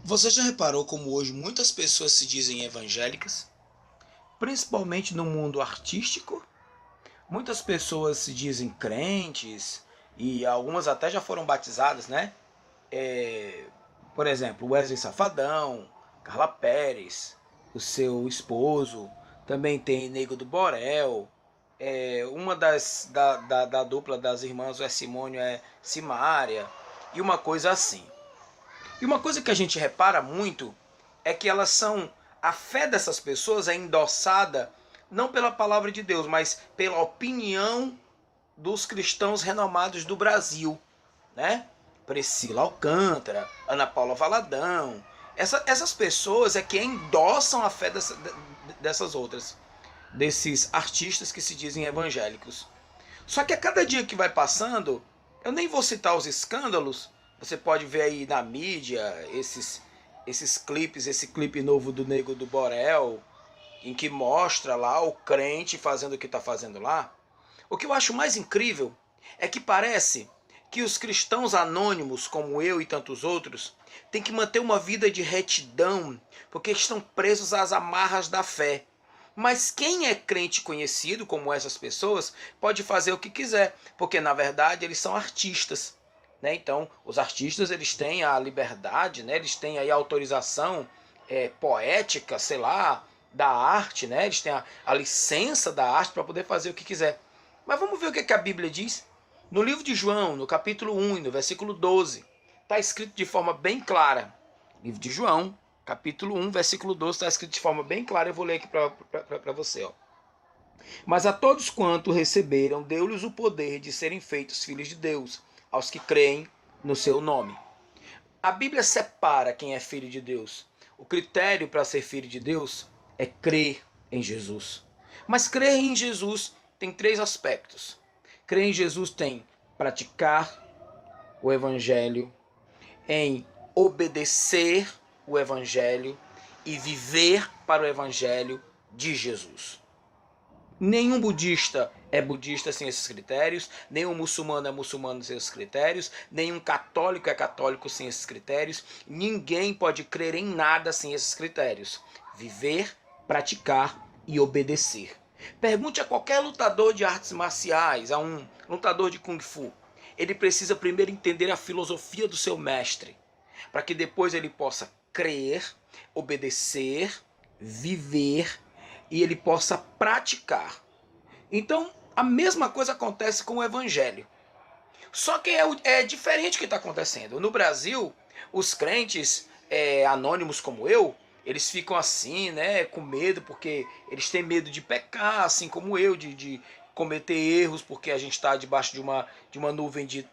Você já reparou como hoje muitas pessoas se dizem evangélicas? Principalmente no mundo artístico? Muitas pessoas se dizem crentes e algumas até já foram batizadas, né? Por exemplo, Wesley Safadão, Carla Pérez, o seu esposo, também tem Nego do Borel, uma da dupla das irmãs, o Simônio é Simária, e uma coisa assim. E uma coisa que a gente repara muito é que elas são. A fé dessas pessoas é endossada não pela palavra de Deus, mas pela opinião dos cristãos renomados do Brasil, né? Priscila Alcântara, Ana Paula Valadão. Essas pessoas é que endossam a fé dessas outras, desses artistas que se dizem evangélicos. Só que a cada dia que vai passando, eu nem vou citar os escândalos, você pode ver aí na mídia esses clipes, esse clipe novo do Nego do Borel, em que mostra lá o crente fazendo o que está fazendo lá. O que eu acho mais incrível é que parece que os cristãos anônimos, como eu e tantos outros, têm que manter uma vida de retidão, porque estão presos às amarras da fé. Mas quem é crente conhecido, como essas pessoas, pode fazer o que quiser, porque na verdade eles são artistas. Né? Então, os artistas eles têm a liberdade, né? Eles têm aí a autorização poética, sei lá, da arte, né? Eles têm a licença da arte para poder fazer o que quiser. Mas vamos ver o que a Bíblia diz? No livro de João, no capítulo 1, no versículo 12, está escrito de forma bem clara. Livro de João, capítulo 1, versículo 12, está escrito de forma bem clara. Eu vou ler aqui para você. Ó. Mas a todos quanto receberam, deu-lhes o poder de serem feitos filhos de Deus, aos que creem no seu nome. A Bíblia separa quem é filho de Deus. O critério para ser filho de Deus é crer em Jesus. Mas crer em Jesus tem três aspectos. Crer em Jesus tem praticar o evangelho, em obedecer o evangelho e viver para o evangelho de Jesus. Nenhum budista é budista sem esses critérios, nenhum muçulmano é muçulmano sem esses critérios, nenhum católico é católico sem esses critérios, ninguém pode crer em nada sem esses critérios. Viver, praticar e obedecer. Pergunte a qualquer lutador de artes marciais, a um lutador de Kung Fu. Ele precisa primeiro entender a filosofia do seu mestre, para que depois ele possa crer, obedecer, viver e ele possa praticar. Então, a mesma coisa acontece com o evangelho. Só que é diferente o que está acontecendo. No Brasil, os crentes anônimos como eu, eles ficam assim, né, com medo, porque eles têm medo de pecar, assim como eu, de cometer erros, porque a gente está debaixo de uma nuvem de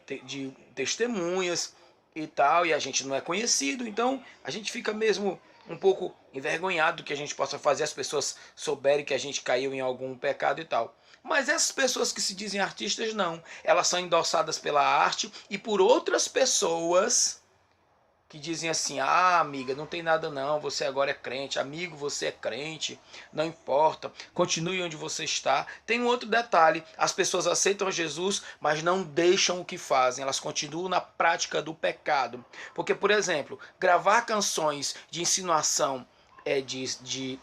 testemunhas e tal, e a gente não é conhecido, então a gente fica mesmo um pouco envergonhado do que a gente possa fazer, as pessoas souberem que a gente caiu em algum pecado e tal. Mas essas pessoas que se dizem artistas não, elas são endossadas pela arte e por outras pessoas que dizem assim: ah, amiga, não tem nada não, você agora é crente, amigo, você é crente, não importa, continue onde você está. Tem um outro detalhe: as pessoas aceitam Jesus, mas não deixam o que fazem, elas continuam na prática do pecado. Porque, por exemplo, gravar canções de insinuação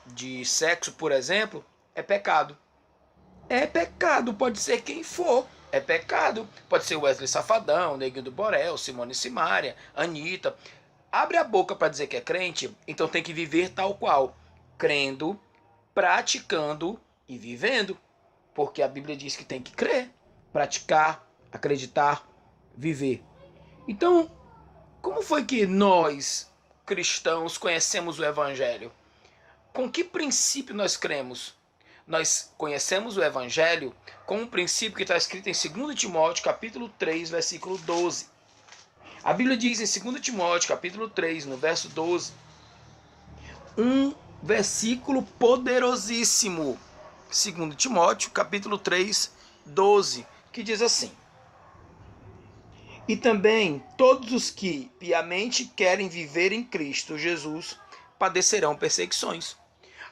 de sexo, por exemplo, é pecado. É pecado, pode ser quem for. É pecado. Pode ser Wesley Safadão, Neguinho do Borel, Simone Simaria, Anitta. Abre a boca para dizer que é crente, então tem que viver tal qual. Crendo, praticando e vivendo. Porque a Bíblia diz que tem que crer, praticar, acreditar, viver. Então, como foi que nós, cristãos, conhecemos o Evangelho? Com que princípio nós cremos? Nós conhecemos o Evangelho com um princípio que está escrito em 2 Timóteo, capítulo 3, versículo 12. A Bíblia diz em 2 Timóteo, capítulo 3, no verso 12, um versículo poderosíssimo. 2 Timóteo, capítulo 3, 12, que diz assim: e também todos os que piamente querem viver em Cristo Jesus padecerão perseguições.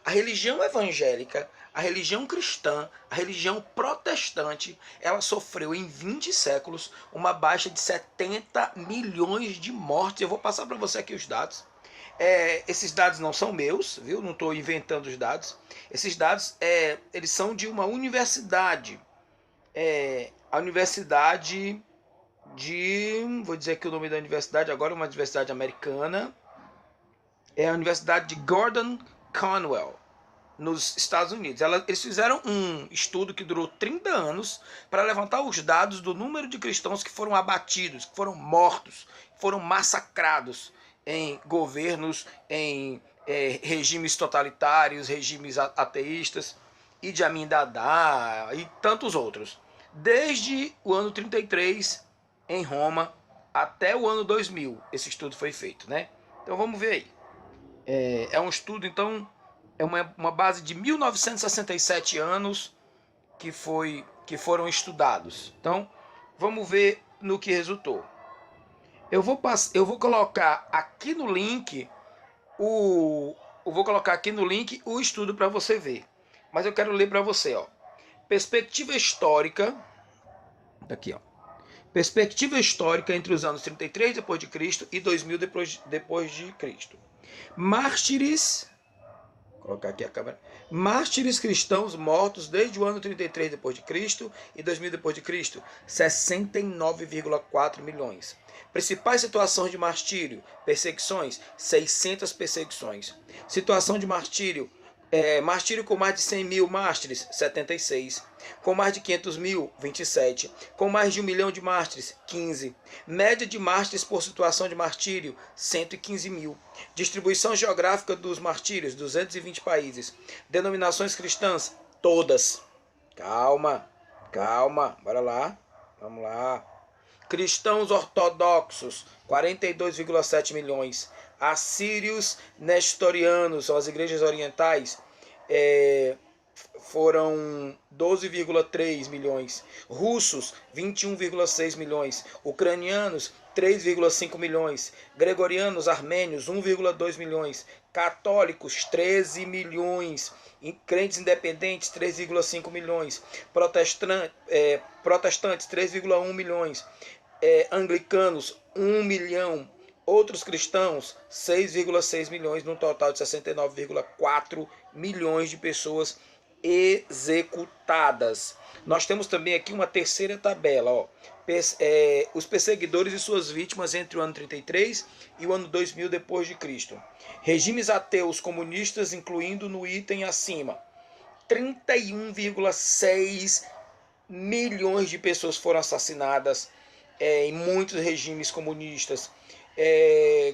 A religião evangélica, a religião cristã, a religião protestante, ela sofreu em 20 séculos uma baixa de 70 milhões de mortes. Eu vou passar para você aqui os dados. Esses dados não são meus, viu? Não estou inventando os dados. Esses dados eles são de uma universidade. A universidade vou dizer aqui o nome da universidade agora, uma universidade americana. É a Universidade de Gordon Conwell, nos Estados Unidos. Eles fizeram um estudo que durou 30 anos para levantar os dados do número de cristãos que foram abatidos, que foram mortos, que foram massacrados em governos, em regimes totalitários, regimes ateístas, Idi Amin Dada e tantos outros. Desde o ano 33, em Roma, até o ano 2000, esse estudo foi feito, né? Então vamos ver aí. É um estudo, então, é uma base de 1967 anos que foram estudados. Então, vamos ver no que resultou. Eu vou colocar aqui no link o estudo para você ver. Mas eu quero ler para você, ó. Perspectiva histórica, daqui, ó. Perspectiva histórica entre os anos 33 depois de Cristo e 2000 depois de Cristo. Mártires, vou colocar aqui a câmera. Mártires cristãos mortos desde o ano 33 depois de Cristo e 2000 depois de Cristo, 69,4 milhões. Principais situações de martírio: perseguições, 600 perseguições. Situação de martírio: martírio com mais de 100 mil mártires, 76. Com mais de 500 mil, 27. Com mais de 1 milhão de mártires, 15. Média de mártires por situação de martírio, 115 mil. Distribuição geográfica dos martírios, 220 países. Denominações cristãs, todas. Calma, bora lá, vamos lá. Cristãos ortodoxos, 42,7 milhões. Assírios nestorianos, são as igrejas orientais, foram 12,3 milhões. Russos, 21,6 milhões. Ucranianos, 3,5 milhões. Gregorianos armênios, 1,2 milhões. Católicos, 13 milhões. Crentes independentes, 3,5 milhões. Protestantes, 3,1 milhões. Anglicanos, 1 milhão. Outros cristãos, 6,6 milhões, num total de 69,4 milhões de pessoas executadas. Nós temos também aqui uma terceira tabela, ó. Os perseguidores e suas vítimas entre o ano 33 e o ano 2000 depois de Cristo. Regimes ateus comunistas, incluindo no item acima, 31,6 milhões de pessoas foram assassinadas em muitos regimes comunistas.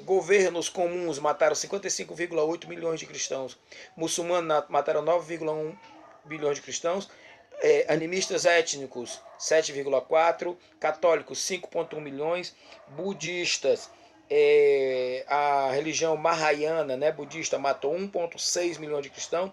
Governos comuns mataram 55,8 milhões de cristãos. Muçulmanos mataram 9,1 bilhões de cristãos. Animistas étnicos, 7,4. Católicos, 5,1 milhões. Budistas, a religião Mahayana, né, budista, matou 1,6 milhões de cristãos.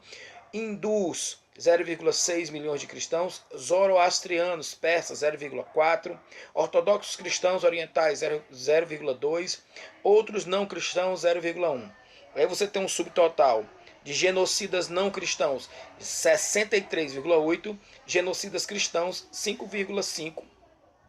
Hindus, 0,6 milhões de cristãos. Zoroastrianos, persas, 0,4. Ortodoxos cristãos orientais, 0,2. Outros não cristãos, 0,1. Aí você tem um subtotal de genocidas não cristãos, 63,8. Genocidas cristãos, 5,5.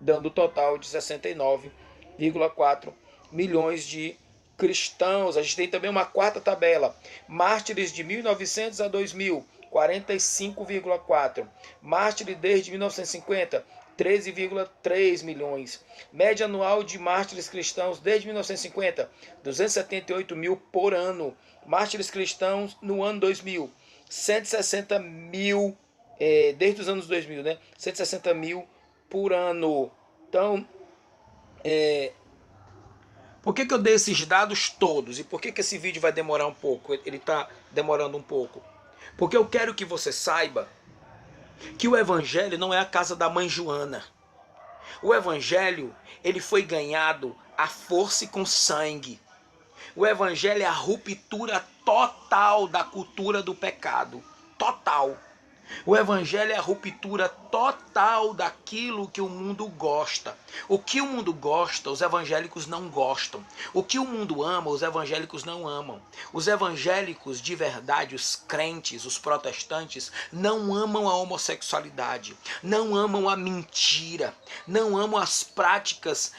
Dando o total de 69,4 milhões de cristãos. A gente tem também uma quarta tabela. Mártires de 1900 a 2000, 45,4. Mártires desde 1950, 13,3 milhões. Média anual de mártires cristãos desde 1950, 278 mil por ano. Mártires cristãos no ano 2000, 160 mil, desde os anos 2000, né? 160 mil por ano. Então, por que eu dei esses dados todos? E por que esse vídeo vai demorar um pouco? Ele está demorando um pouco. Porque eu quero que você saiba que o evangelho não é a casa da mãe Joana. O evangelho, ele foi ganhado à força e com sangue. O evangelho é a ruptura total da cultura do pecado. Total. O evangelho é a ruptura total daquilo que o mundo gosta. O que o mundo gosta, os evangélicos não gostam. O que o mundo ama, os evangélicos não amam. Os evangélicos de verdade, os crentes, os protestantes, não amam a homossexualidade, não amam a mentira, não amam as práticas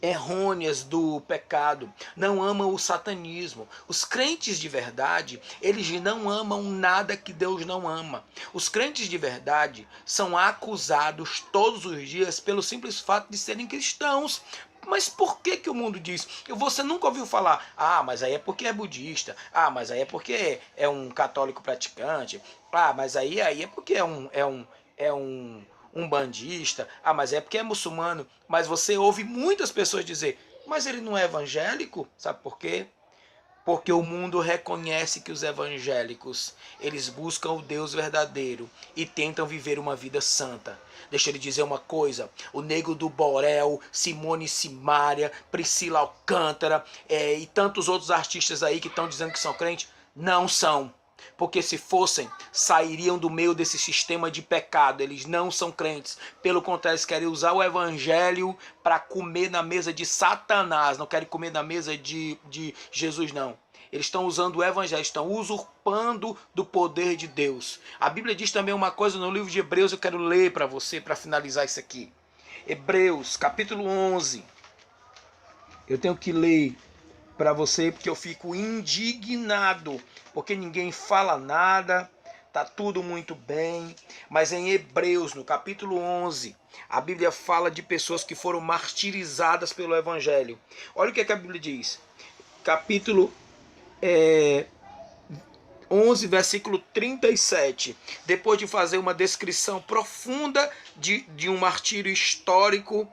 errôneas do pecado, não amam o satanismo. Os crentes de verdade, eles não amam nada que Deus não ama. Os crentes de verdade são acusados todos os dias pelo simples fato de serem cristãos. Mas por que que o mundo diz? Você nunca ouviu falar, mas aí é porque é budista, mas aí é porque é um católico praticante, mas aí é porque um bandista, mas é porque é muçulmano. Mas você ouve muitas pessoas dizer, mas ele não é evangélico? Sabe por quê? Porque o mundo reconhece que os evangélicos, eles buscam o Deus verdadeiro e tentam viver uma vida santa. Deixa eu lhe dizer uma coisa, o Nego do Borel, Simone Simaria, Priscila Alcântara e tantos outros artistas aí que estão dizendo que são crentes, não são. Porque se fossem, sairiam do meio desse sistema de pecado. Eles não são crentes. Pelo contrário, eles querem usar o evangelho para comer na mesa de Satanás. Não querem comer na mesa de Jesus, não. Eles estão usando o evangelho, estão usurpando do poder de Deus. A Bíblia diz também uma coisa no livro de Hebreus, eu quero ler para você, para finalizar isso aqui. Hebreus, capítulo 11. Eu tenho que ler para você porque eu fico indignado, porque ninguém fala nada, tá tudo muito bem, mas em Hebreus, no capítulo 11, a Bíblia fala de pessoas que foram martirizadas pelo evangelho. Olha o que a Bíblia diz. Capítulo 11, versículo 37. Depois de fazer uma descrição profunda de um martírio histórico,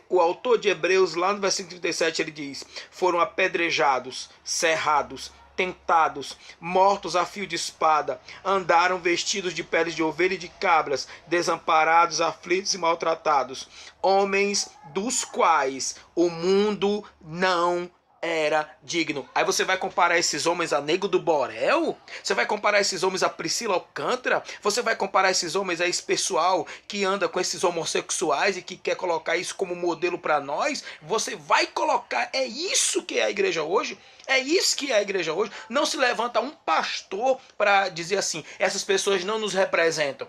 o autor de Hebreus, lá no versículo 37, ele diz: foram apedrejados, cerrados, tentados, mortos a fio de espada, andaram vestidos de peles de ovelha e de cabras, desamparados, aflitos e maltratados, homens dos quais o mundo não era digno. Aí você vai comparar esses homens a Nego do Borel? Você vai comparar esses homens a Priscila Alcântara? Você vai comparar esses homens a esse pessoal que anda com esses homossexuais e que quer colocar isso como modelo para nós? Você vai colocar, é isso que é a igreja hoje? É isso que é a igreja hoje? Não se levanta um pastor para dizer assim, essas pessoas não nos representam.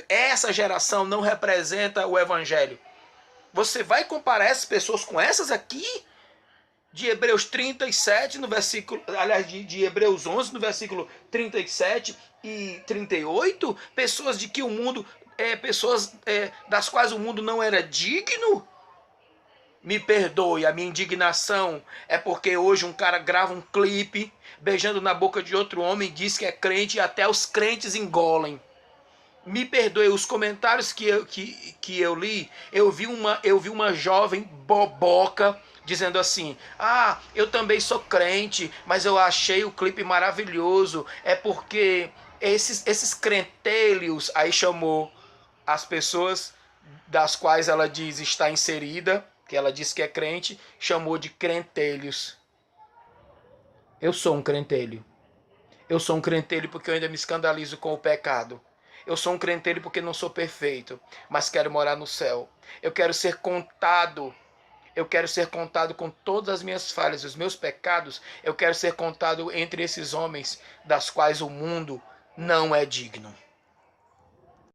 Essa geração não representa o evangelho. Você vai comparar essas pessoas com essas aqui? De Hebreus 37, no versículo, aliás, de Hebreus 11, no versículo 37 e 38, pessoas de que o mundo, pessoas das quais o mundo não era digno? Me perdoe, a minha indignação é porque hoje um cara grava um clipe beijando na boca de outro homem, diz que é crente e até os crentes engolem. Me perdoe, os comentários que eu li, eu vi uma jovem boboca dizendo assim, eu também sou crente, mas eu achei o clipe maravilhoso, é porque esses crentelhos, aí chamou as pessoas das quais ela diz estar inserida, que ela diz que é crente, chamou de crentelhos. Eu sou um crentelho. Eu sou um crentelho porque eu ainda me escandalizo com o pecado. Eu sou um crentelho porque não sou perfeito, mas quero morar no céu. Eu quero ser contado. Eu quero ser contado com todas as minhas falhas, os meus pecados. Eu quero ser contado entre esses homens das quais o mundo não é digno.